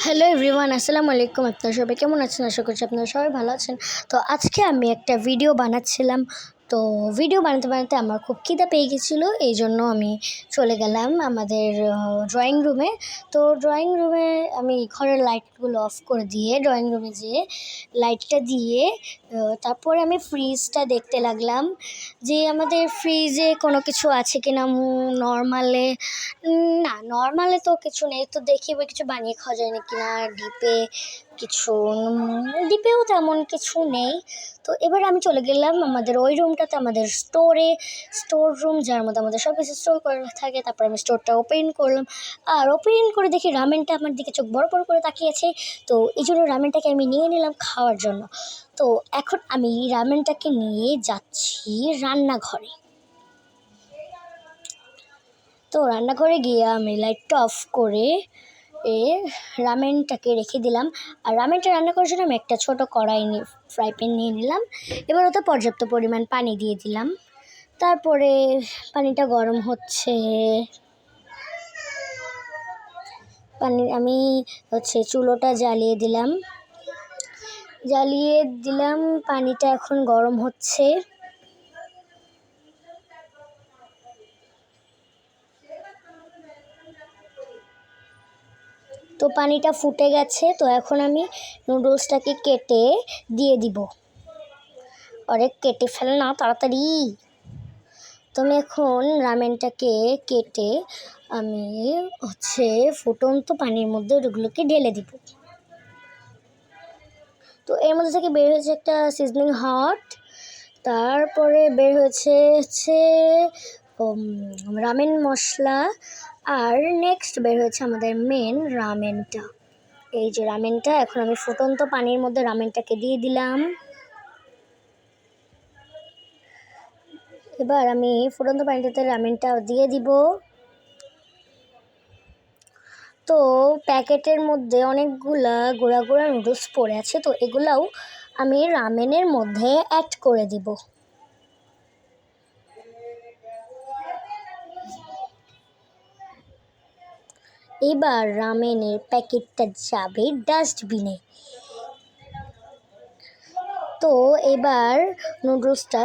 Hello everyone, আসসালামু আলাইকুম। আপনারা সবাই কেমন আছেন? আশা করছি আপনারা সবাই ভালো আছেন। তো আজকে আমি একটা ভিডিও বানাচ্ছিলাম। তো ভিডিও বানাতে বানাতে আমার খুব খিদে পেয়ে গেছিলো, এই জন্য আমি চলে গেলাম আমাদের ড্রয়িং রুমে। তো ড্রয়িং রুমে আমি ঘরের লাইটগুলো অফ করে দিয়ে ড্রয়িং রুমে যেয়ে লাইটটা দিয়ে তারপরে আমি ফ্রিজটা দেখতে লাগলাম যে আমাদের ফ্রিজে কোনো কিছু আছে কিনা। নর্মালে তো কিছু নেই, তো দেখি এবার কিছু বানিয়ে খাওয়া যায় না কিনা। ডিপেও তেমন কিছু নেই। তো এবার আমি চলে গেলাম আমাদের ওই রুমটাতে, আমাদের স্টোর রুম, যার মধ্যে আমাদের সব কিছু স্টোর করা থাকে। তারপর আমি স্টোরটা ওপেন করলাম, আর ওপেন করে দেখি রামেনটা আমার দিকে চোখ বড় বড় করে তাকিয়েছে। তো এই জন্য রামেনটাকে আমি নিয়ে নিলাম খাওয়ার জন্য। তো এখন আমি রামেনটাকে নিয়ে যাচ্ছি রান্নাঘরে। তো রান্নাঘরে গিয়ে আমি লাইটটা অফ করে রামেনটাকে রেখে দিলাম। আর রামেনটা রান্না করার জন্য আমি একটা ছোটো ফ্রাই প্যান নিয়ে নিলাম। এবার ওতে পর্যাপ্ত পরিমাণ পানি দিয়ে দিলাম। তারপরে পানিটা গরম হচ্ছে, আমি চুলোটা জ্বালিয়ে দিলাম। পানিটা এখন গরম হচ্ছে। তো পানিটা ফুটে গেছে। তো এখন আমি নুডলসটাকে কেটে দিয়ে দিব। আরে কেটে ফেল না তাড়াতাড়ি। তো আমি এখন রামেনটাকে কেটে আমি ফুটন্ত পানির মধ্যে ওগুলোকে ঢেলে দিব। তো এর মধ্যে থেকে বের হয়েছে একটা সিজনিং হট, তারপরে বের হয়েছে রামেন মশলা, আর নেক্সট বের হয়েছে আমাদের মেন রামেনটা। এই যে রামেনটা, এখন আমি ফুটন্ত পানির মধ্যে রামেনটাকে দিয়ে দিলাম। এবার আমি ফুটন্ত পানিটাতে রামেনটা দিয়ে দিব। তো প্যাকেটের মধ্যে অনেকগুলা গুঁড়া গুঁড়া নুডলস পড়ে আছে, তো এগুলাও আমি রামেনের মধ্যে অ্যাড করে দিব। এবার রামেনের প্যাকেটটা যাবে ডাস্টবিনে। তো এবার নুডলসটা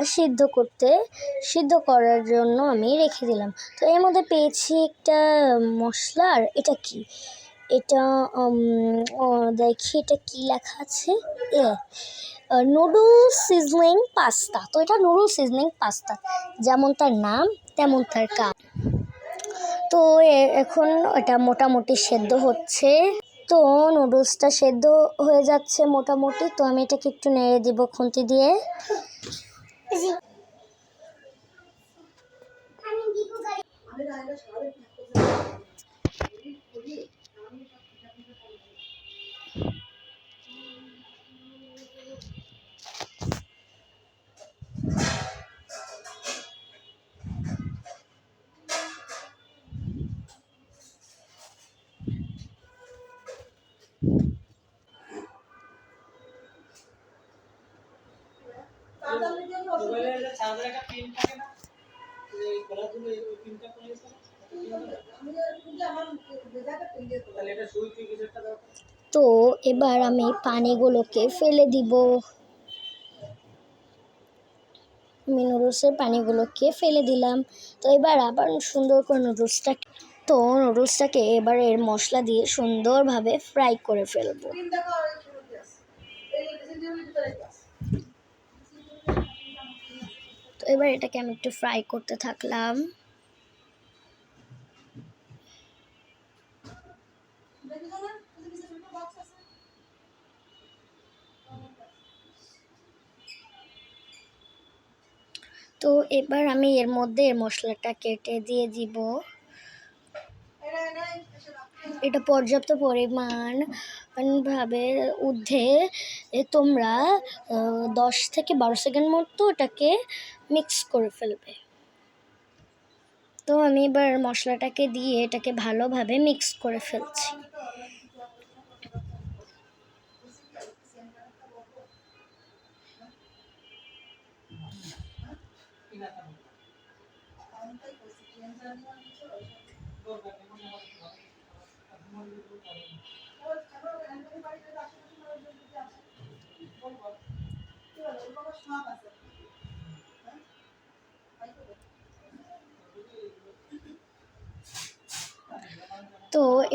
সিদ্ধ করার জন্য আমি রেখে দিলাম। তো এর মধ্যে পেয়েছি একটা মশলার, এটা কি, এটা দেখি এটা কি লেখা আছে, নুডলস সিজনিং পাস্তা। তো এটা নুডলস সিজনিং পাস্তা, যেমন তার নাম তেমন তার কাজ। তো এখন এটা মোটামুটি সেদ্ধ হচ্ছে। তো নুডলসটা সেদ্ধ হয়ে যাচ্ছে মোটামুটি। তো আমি এটাকে একটু নেড়ে দিব খুন্তি দিয়ে। তো এবার আমি পানিগুলোকে ফেলে দিব। আমি নুডলসের পানিগুলোকে ফেলে দিলাম। তো এবার আবার সুন্দর করে নুডলসটাকে এবার এর মশলা দিয়ে সুন্দরভাবে ফ্রাই করে ফেলবো। তো এবার এটাকে আমি একটু ফ্রাই করতে থাকলাম। তো এবার আমি এর মধ্যে মশলাটা কেটে দিয়ে দিব। এটা পর্যাপ্ত পরিমাণ ভাবে ঊর্ধ্বে তোমরা 10 থেকে 12 সেকেন্ড মতো এটাকে মিক্স করে ফেলবে। তো আমি এবার মশলাটাকে দিয়ে এটাকে ভালোভাবে মিক্স করে ফেলছি।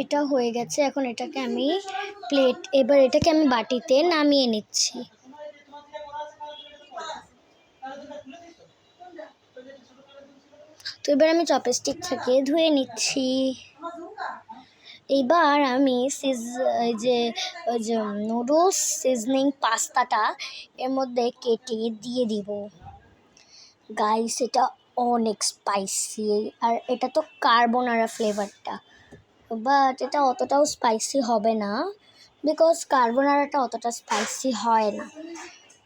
এটা হয়ে গেছে। এখন এটাকে আমি এবার এটাকে আমি বাটিতে নামিয়ে নিচ্ছি। তো এবার আমি চপস্টিক থেকে ধুয়ে নিচ্ছি। এবার আমি ওই যে নুডলস সিজনিং পাস্তাটা এর মধ্যে কেটে দিয়ে দিব। গাইস, এটা অনেক স্পাইসি, আর এটা তো কার্বোনারা ফ্লেভারটা, বাট এটা অতটাও স্পাইসি হবে না, বিকজ কার্বোনারাটা অতটা স্পাইসি হয় না।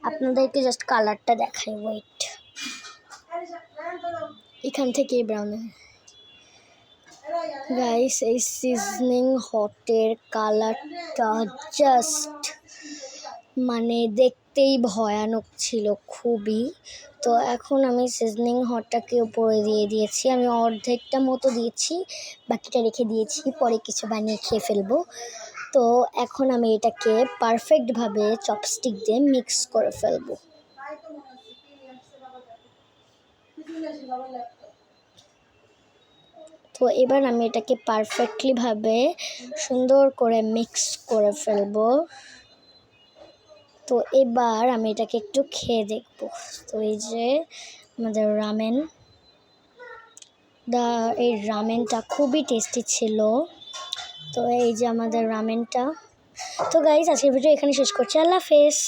আপনাদেরকে জাস্ট কালারটা দেখাই, ওয়েট, এখান থেকে ব্রাউন। গাইস, এই সিজনিং হটের কালারটা জাস্ট মানে দেখতেই ভয়ানক ছিল খুবই। তো এখন আমি সিজনিং হটটাকে উপরে দিয়ে দিয়েছি, আমি অর্ধেকটা মতো দিয়েছি, বাকিটা রেখে দিয়েছি, পরে কিছু বানিয়ে খেয়ে ফেলবো। তো এখন আমি এটাকে পারফেক্টভাবে চপস্টিক দিয়ে মিক্স করে ফেলবো। তো এবার আমি এটাকে পারফেক্টলিভাবে সুন্দর করে মিক্স করে ফেলবো। তো এবার আমি এটাকে একটু খেয়ে দেখবো। তো এই যে আমাদের এই রামেনটা খুবই টেস্টি ছিল। তো এই যে আমাদের রামেনটা। তো গাইস, আজকের ভিডিও এখানে শেষ করছি। আল্লাহ হাফেজ।